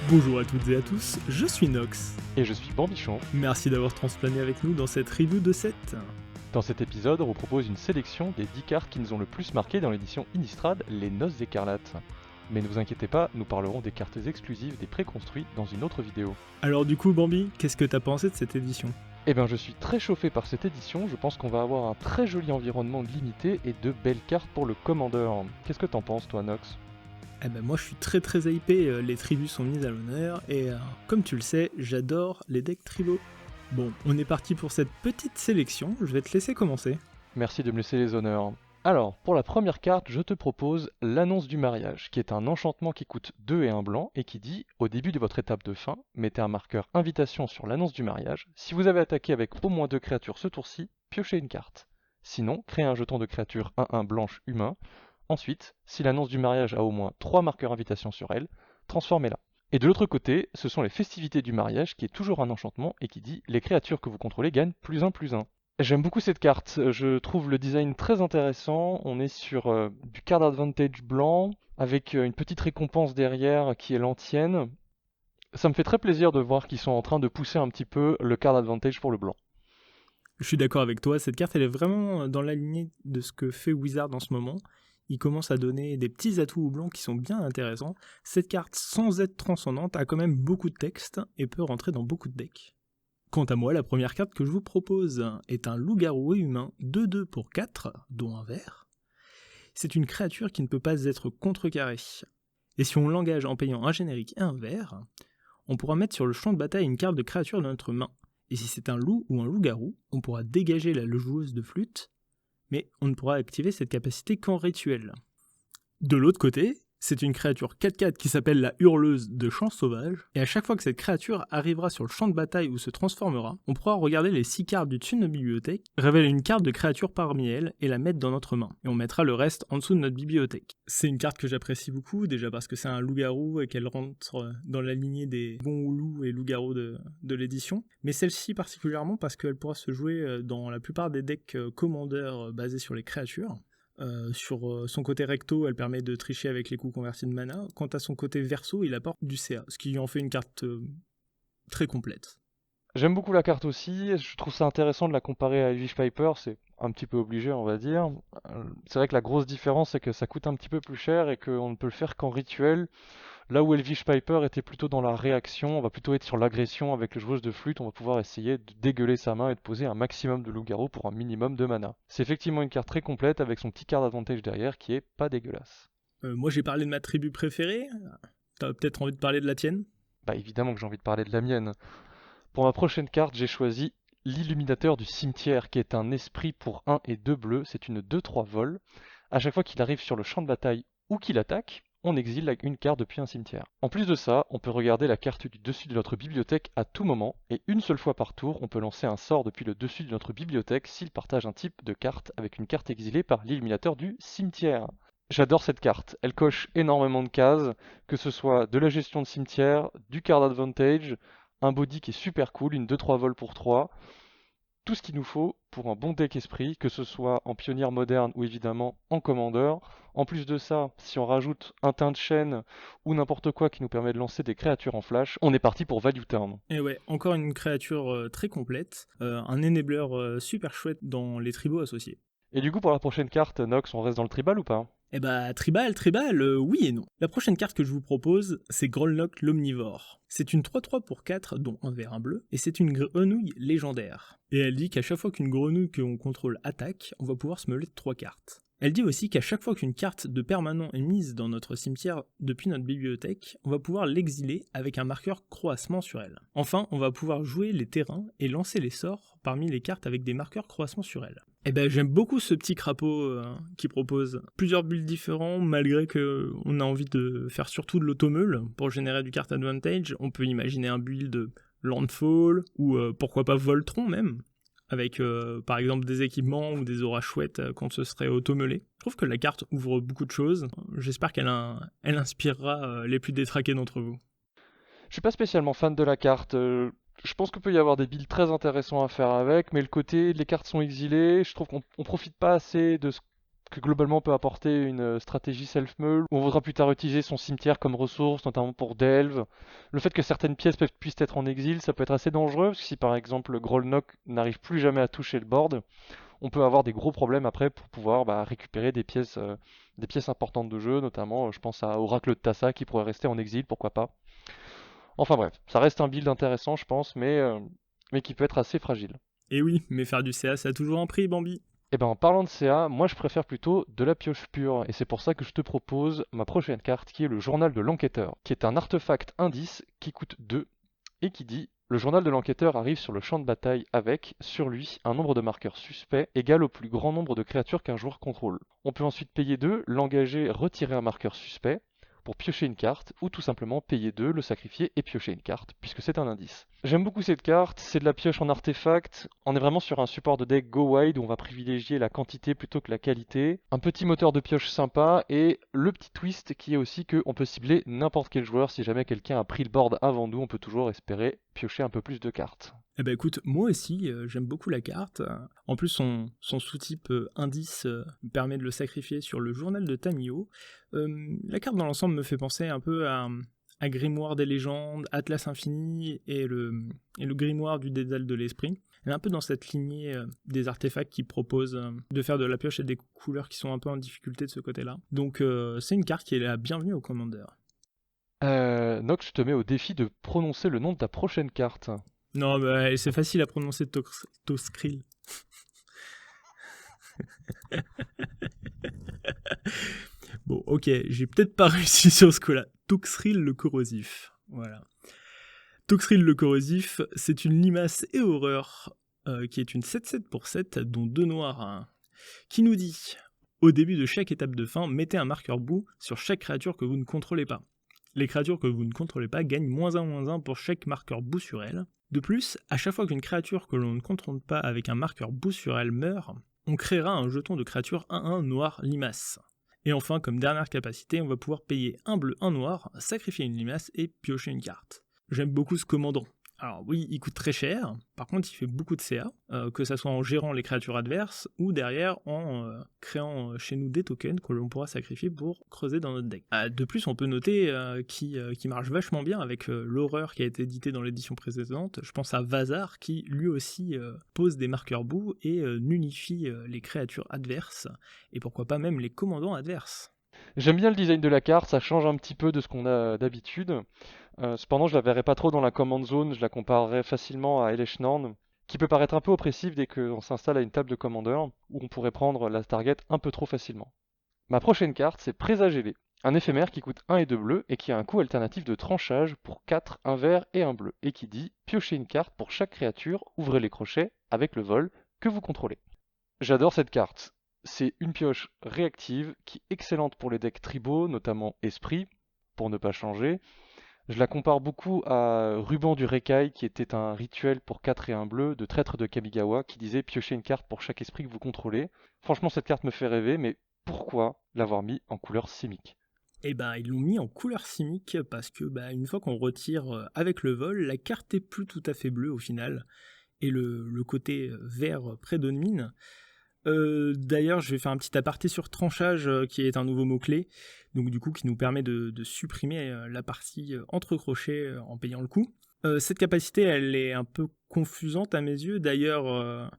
Bonjour à toutes et à tous, je suis Nox. Et je suis Bambichon. Merci d'avoir transplané avec nous dans cette review de set. Dans cet épisode, on vous propose une sélection des 10 cartes qui nous ont le plus marqué dans l'édition Innistrad, les Noces écarlates. Mais ne vous inquiétez pas, nous parlerons des cartes exclusives des préconstruits dans une autre vidéo. Alors du coup Bambi, qu'est-ce que t'as pensé de cette édition? Eh bien je suis très chauffé par cette édition, je pense qu'on va avoir un très joli environnement limité et de belles cartes pour le commandeur. Qu'est-ce que t'en penses toi Nox? Eh ben moi je suis très hypé, les tribus sont mises à l'honneur et comme tu le sais, j'adore les decks tribaux. Bon, on est parti pour cette petite sélection, je vais te laisser commencer. Merci de me laisser les honneurs. Alors, pour la première carte, je te propose l'annonce du mariage, qui est un enchantement qui coûte 2 et 1 blanc, et qui dit, au début de votre étape de fin, mettez un marqueur invitation sur l'annonce du mariage. Si vous avez attaqué avec au moins 2 créatures ce tour-ci, piochez une carte. Sinon, créez un jeton de créature 1-1 blanche humain. Ensuite, si l'annonce du mariage a au moins 3 marqueurs invitation sur elle, transformez-la. Et de l'autre côté, ce sont les festivités du mariage, qui est toujours un enchantement, et qui dit, les créatures que vous contrôlez gagnent +1/+1. J'aime beaucoup cette carte, je trouve le design très intéressant, on est sur du card advantage blanc, avec une petite récompense derrière qui est l'antienne. Ça me fait très plaisir de voir qu'ils sont en train de pousser un petit peu le card advantage pour le blanc. Je suis d'accord avec toi, cette carte elle est vraiment dans la lignée de ce que fait Wizard en ce moment. Il commence à donner des petits atouts au blanc qui sont bien intéressants. Cette carte, sans être transcendante, a quand même beaucoup de texte et peut rentrer dans beaucoup de decks. Quant à moi, la première carte que je vous propose est un loup-garou et humain 2/2 pour 4, dont un vert. C'est une créature qui ne peut pas être contrecarrée. Et si on l'engage en payant un générique et un vert, on pourra mettre sur le champ de bataille une carte de créature de notre main. Et si c'est un loup ou un loup-garou, on pourra dégager la joueuse de flûte, mais on ne pourra activer cette capacité qu'en rituel. De l'autre côté, c'est une créature 4/4 qui s'appelle la hurleuse de champ sauvage, et à chaque fois que cette créature arrivera sur le champ de bataille ou se transformera, on pourra regarder les 6 cartes du dessus de notre bibliothèque, révéler une carte de créature parmi elles et la mettre dans notre main, et on mettra le reste en dessous de notre bibliothèque. C'est une carte que j'apprécie beaucoup, déjà parce que c'est un loup-garou et qu'elle rentre dans la lignée des bons loups et loups-garous de l'édition, mais celle-ci particulièrement parce qu'elle pourra se jouer dans la plupart des decks commandeurs basés sur les créatures. Sur son côté recto, elle permet de tricher avec les coups convertis de mana. Quant à son côté verso, il apporte du CA, ce qui en fait une carte très complète. J'aime beaucoup la carte aussi, je trouve ça intéressant de la comparer à Elvish Piper, c'est un petit peu obligé on va dire. C'est vrai que la grosse différence c'est que ça coûte un petit peu plus cher et qu'on ne peut le faire qu'en rituel. Là où Elvish Piper était plutôt dans la réaction, on va plutôt être sur l'agression avec le joueuse de flûte, on va pouvoir essayer de dégueuler sa main et de poser un maximum de loup-garou pour un minimum de mana. C'est effectivement une carte très complète avec son petit card advantage derrière qui est pas dégueulasse. Moi j'ai parlé de ma tribu préférée, t'as peut-être envie de parler de la tienne? Bah évidemment que j'ai envie de parler de la mienne. Pour ma prochaine carte, j'ai choisi l'Illuminateur du Cimetière, qui est un esprit pour 1 et 2 bleus, c'est une 2/3 vol. À chaque fois qu'il arrive sur le champ de bataille ou qu'il attaque, on exile une carte depuis un cimetière. En plus de ça, on peut regarder la carte du dessus de notre bibliothèque à tout moment, et une seule fois par tour, on peut lancer un sort depuis le dessus de notre bibliothèque s'il partage un type de carte avec une carte exilée par l'Illuminateur du Cimetière. J'adore cette carte, elle coche énormément de cases, que ce soit de la gestion de cimetière, du card advantage, un body qui est super cool, une 2-3 vols pour 3, tout ce qu'il nous faut pour un bon deck esprit, que ce soit en pionnière moderne ou évidemment en commandeur. En plus de ça, si on rajoute un teint de chaîne ou n'importe quoi qui nous permet de lancer des créatures en flash, on est parti pour Value Turn. Et ouais, encore une créature très complète, un enabler super chouette dans les tribaux associés. Et du coup pour la prochaine carte, Nox, on reste dans le tribal ou pas? Eh bah, tribal, oui et non. La prochaine carte que je vous propose, c'est Grolnok l'Omnivore. C'est une 3/3 pour 4, dont un vert, un bleu, et c'est une grenouille légendaire. Et elle dit qu'à chaque fois qu'une grenouille que l'on contrôle attaque, on va pouvoir se meuler de 3 cartes. Elle dit aussi qu'à chaque fois qu'une carte de permanent est mise dans notre cimetière depuis notre bibliothèque, on va pouvoir l'exiler avec un marqueur croassement sur elle. Enfin, on va pouvoir jouer les terrains et lancer les sorts parmi les cartes avec des marqueurs croassement sur elle. Eh ben j'aime beaucoup ce petit crapaud qui propose plusieurs builds différents, malgré qu'on a envie de faire surtout de l'automeule pour générer du card advantage. On peut imaginer un build Landfall, ou pourquoi pas Voltron même, avec par exemple des équipements ou des auras chouettes quand ce serait automeulé. Je trouve que la carte ouvre beaucoup de choses, j'espère qu'elle inspirera les plus détraqués d'entre vous. Je suis pas spécialement fan de la carte, je pense qu'il peut y avoir des builds très intéressants à faire avec, mais le côté les cartes sont exilées, je trouve qu'on profite pas assez de ce que globalement peut apporter une stratégie self-meul, où on voudra plus tard utiliser son cimetière comme ressource, notamment pour delve. Le fait que certaines pièces puissent être en exil, ça peut être assez dangereux, parce que si par exemple Grolnok n'arrive plus jamais à toucher le board, on peut avoir des gros problèmes après pour pouvoir récupérer des pièces importantes de jeu, notamment je pense à Oracle de Tassa qui pourrait rester en exil, pourquoi pas. Enfin bref, ça reste un build intéressant je pense, mais qui peut être assez fragile. Et oui, mais faire du CA, ça a toujours un prix, Bambi. Et ben en parlant de CA, moi je préfère plutôt de la pioche pure, et c'est pour ça que je te propose ma prochaine carte qui est le Journal de l'Enquêteur, qui est un artefact indice qui coûte 2, et qui dit: le journal de l'enquêteur arrive sur le champ de bataille avec, sur lui, un nombre de marqueurs suspects égal au plus grand nombre de créatures qu'un joueur contrôle. On peut ensuite payer 2, l'engager, retirer un marqueur suspect, pour piocher une carte, ou tout simplement payer 2, le sacrifier et piocher une carte, puisque c'est un indice. J'aime beaucoup cette carte, c'est de la pioche en artefact, on est vraiment sur un support de deck go wide où on va privilégier la quantité plutôt que la qualité. Un petit moteur de pioche sympa, et le petit twist qui est aussi qu'on peut cibler n'importe quel joueur. Si jamais quelqu'un a pris le board avant nous, on peut toujours espérer piocher un peu plus de cartes. Eh ben écoute, moi aussi, j'aime beaucoup la carte. En plus, son sous-type indice me permet de le sacrifier sur le journal de Tamio. La carte dans l'ensemble me fait penser un peu à Grimoire des légendes, Atlas Infini et le Grimoire du Dédale de l'Esprit. Elle est un peu dans cette lignée des artefacts qui proposent de faire de la pioche et des couleurs qui sont un peu en difficulté de ce côté-là. Donc c'est une carte qui est la bienvenue au Commander. Nox, je te mets au défi de prononcer le nom de ta prochaine carte. Non, bah, c'est facile à prononcer Toxcrill. Bon, ok, j'ai peut-être pas réussi sur ce coup-là. Toxcrill le corrosif. Voilà. Toxcrill le corrosif, c'est une limace et horreur qui est une 7/7 pour 7, dont 2 noirs, hein, qui nous dit: au début de chaque étape de fin, mettez un marqueur bout sur chaque créature que vous ne contrôlez pas. Les créatures que vous ne contrôlez pas gagnent -1/-1 pour chaque marqueur bout sur elles. De plus, à chaque fois qu'une créature que l'on ne contrôle pas avec un marqueur bout sur elle meurt, on créera un jeton de créature 1/1 noir limace. Et enfin, comme dernière capacité, on va pouvoir payer 1 bleu, 1 noir, sacrifier une limace et piocher une carte. J'aime beaucoup ce commandant. Alors oui, il coûte très cher, par contre il fait beaucoup de CA, que ça soit en gérant les créatures adverses ou derrière en créant chez nous des tokens que l'on pourra sacrifier pour creuser dans notre deck. De plus, on peut noter qu'il marche vachement bien avec l'horreur qui a été édité dans l'édition précédente. Je pense à Vazar qui lui aussi pose des marqueurs bout et nullifie les créatures adverses, et pourquoi pas même les commandants adverses. J'aime bien le design de la carte, ça change un petit peu de ce qu'on a d'habitude. Cependant, je la verrais pas trop dans la command zone, je la comparerais facilement à Elesh Norn, qui peut paraître un peu oppressif dès qu'on s'installe à une table de commander, où on pourrait prendre la target un peu trop facilement. Ma prochaine carte, c'est Présageler, un éphémère qui coûte 1 et 2 bleus et qui a un coût alternatif de tranchage pour 4, un vert et un bleu, et qui dit: piochez une carte pour chaque créature, ouvrez les crochets avec le vol que vous contrôlez. J'adore cette carte. C'est une pioche réactive qui est excellente pour les decks tribaux, notamment Esprit, pour ne pas changer. Je la compare beaucoup à Ruban du Rekai, qui était un rituel pour 4 et 1 bleu de Traître de Kamigawa, qui disait piocher une carte pour chaque esprit que vous contrôlez. Franchement, cette carte me fait rêver, mais pourquoi l'avoir mis en couleur simique? Et ben ils l'ont mis en couleur simique parce que une fois qu'on retire avec le vol, la carte est plus tout à fait bleue au final, et le côté vert prédomine. D'ailleurs, je vais faire un petit aparté sur tranchage, qui est un nouveau mot-clé, donc du coup qui nous permet de supprimer la partie entre crochets en payant le coup. Cette capacité, elle est un peu confusante à mes yeux, d'ailleurs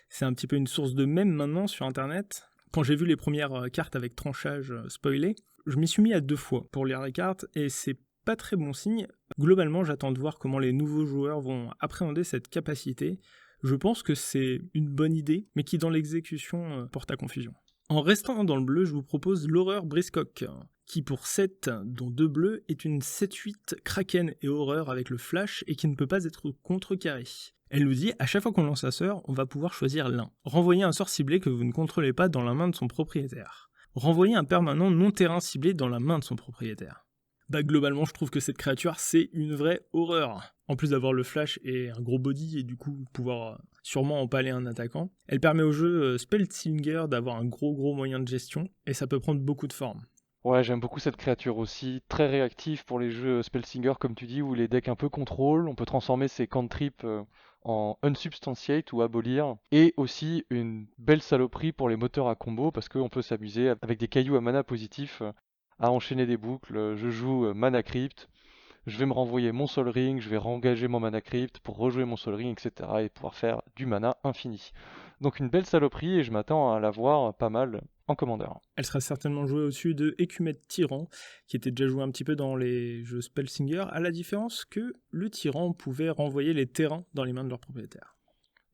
c'est un petit peu une source de mème maintenant sur internet. Quand j'ai vu les premières cartes avec tranchage spoilées, je m'y suis mis à 2 fois pour lire les cartes, et c'est pas très bon signe. Globalement, j'attends de voir comment les nouveaux joueurs vont appréhender cette capacité. Je pense que c'est une bonne idée, mais qui dans l'exécution porte à confusion. En restant dans le bleu, je vous propose l'horreur Briscock, qui pour 7, dont 2 bleus, est une 7/8 Kraken et horreur avec le flash et qui ne peut pas être contrecarrée. Elle nous dit: à chaque fois qu'on lance un sort, on va pouvoir choisir l'un. Renvoyer un sort ciblé que vous ne contrôlez pas dans la main de son propriétaire. Renvoyer un permanent non-terrain ciblé dans la main de son propriétaire. Globalement, je trouve que cette créature, c'est une vraie horreur. En plus d'avoir le flash et un gros body, et du coup pouvoir sûrement empaler un attaquant, elle permet au jeu Spellslinger d'avoir un gros moyen de gestion, et ça peut prendre beaucoup de formes. Ouais, j'aime beaucoup cette créature aussi, très réactive pour les jeux Spellsinger comme tu dis, où les decks un peu contrôlent, on peut transformer ses cantrips en unsubstantiate ou abolir, et aussi une belle saloperie pour les moteurs à combo, parce qu'on peut s'amuser avec des cailloux à mana positif à enchaîner des boucles. Je joue Mana Crypt, je vais me renvoyer mon Sol Ring, je vais rengager mon Mana Crypt pour rejouer mon Sol Ring, etc. et pouvoir faire du mana infini. Donc une belle saloperie et je m'attends à la voir pas mal en commandeur. Elle sera certainement jouée au-dessus de Écumette Tyran, qui était déjà joué un petit peu dans les jeux Spellsinger, à la différence que le Tyran pouvait renvoyer les terrains dans les mains de leurs propriétaires.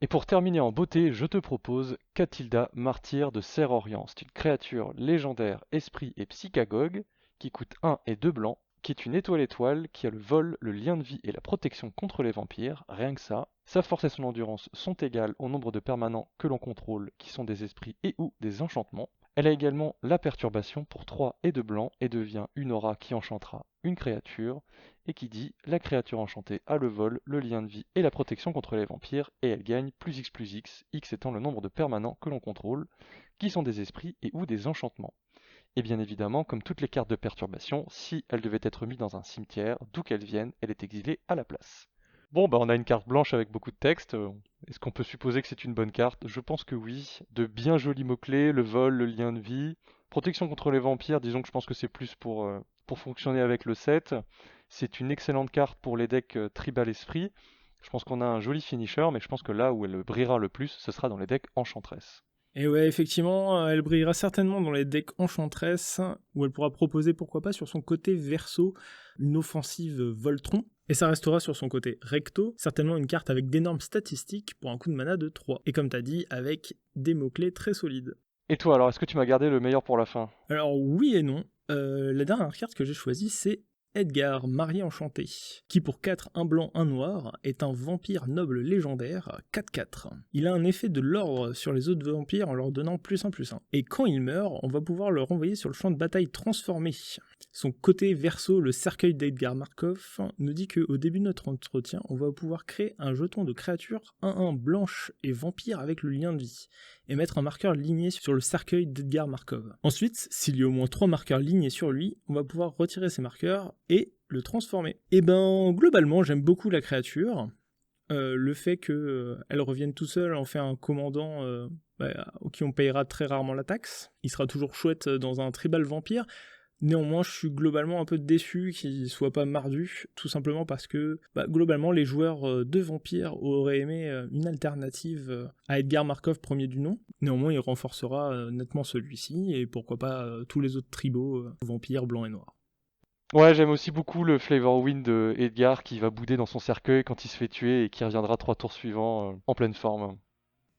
Et pour terminer en beauté, je te propose Catilda, martyr de Serre-Orient. C'est une créature légendaire, esprit et psychagogue, qui coûte 1 et 2 blancs, qui est une étoile qui a le vol, le lien de vie et la protection contre les vampires, rien que ça. Sa force et son endurance sont égales au nombre de permanents que l'on contrôle, qui sont des esprits et ou des enchantements. Elle a également la perturbation pour 3 et 2 blancs et devient une aura qui enchantera une créature, et qui dit la créature enchantée a le vol, le lien de vie et la protection contre les vampires, et elle gagne plus X, X étant le nombre de permanents que l'on contrôle, qui sont des esprits et ou des enchantements. Et bien évidemment, comme toutes les cartes de perturbation, si elle devait être mise dans un cimetière, d'où qu'elle vienne, elle est exilée à la place. Bon, bah on a une carte blanche avec beaucoup de texte. Est-ce qu'on peut supposer que c'est une bonne carte? Je pense que oui. De bien jolis mots-clés, le vol, le lien de vie. Protection contre les vampires, disons que je pense que c'est plus pour fonctionner avec le set. C'est une excellente carte pour les decks Tribal Esprit. Je pense qu'on a un joli finisher, mais je pense que là où elle brillera le plus, ce sera dans les decks Enchantress. Et ouais, effectivement, elle brillera certainement dans les decks Enchantress, où elle pourra proposer, pourquoi pas, sur son côté verso, une offensive Voltron. Et ça restera sur son côté recto, certainement une carte avec d'énormes statistiques pour un coup de mana de 3. Et comme t'as dit, avec des mots-clés très solides. Et toi, alors, est-ce que tu m'as gardé le meilleur pour la fin? Alors oui et non. La dernière carte que j'ai choisie, c'est Edgar, marié enchanté, qui pour 4, 1 blanc, 1 noir, est un vampire noble légendaire 4-4. Il a un effet de l'ordre sur les autres vampires en leur donnant +1/+1. Et quand il meurt, on va pouvoir le renvoyer sur le champ de bataille transformé. Son côté verso, le cercueil d'Edgar Markov, nous dit qu'au début de notre entretien, on va pouvoir créer un jeton de créature 1-1 blanche et vampire avec le lien de vie, et mettre un marqueur ligné sur le cercueil d'Edgar Markov. Ensuite, s'il y a au moins 3 marqueurs lignés sur lui, on va pouvoir retirer ces marqueurs et le transformer. Et ben, globalement, j'aime beaucoup la créature. Le fait qu'elle revienne tout seule en fait un commandant qui on payera très rarement la taxe. Il sera toujours chouette dans un tribal vampire. Néanmoins, je suis globalement un peu déçu qu'il soit pas mardu, tout simplement parce que, globalement, les joueurs de vampires auraient aimé une alternative à Edgar Markov premier du nom. Néanmoins, il renforcera nettement celui-ci, et pourquoi pas tous les autres tribaux vampires blancs et noirs. Ouais, j'aime aussi beaucoup le Flavor Wind de Edgar qui va bouder dans son cercueil quand il se fait tuer et qui reviendra 3 tours suivants en pleine forme.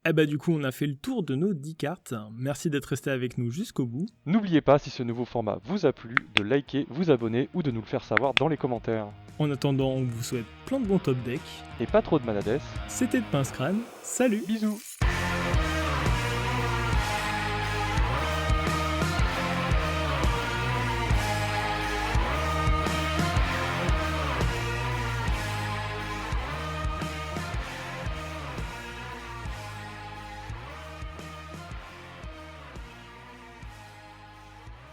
Eh bah du coup, on a fait le tour de nos 10 cartes. Merci d'être resté avec nous jusqu'au bout. N'oubliez pas, si ce nouveau format vous a plu, de liker, vous abonner ou de nous le faire savoir dans les commentaires. En attendant, on vous souhaite plein de bons top decks. Et pas trop de manades. C'était de Pince Crâne. Salut! Bisous!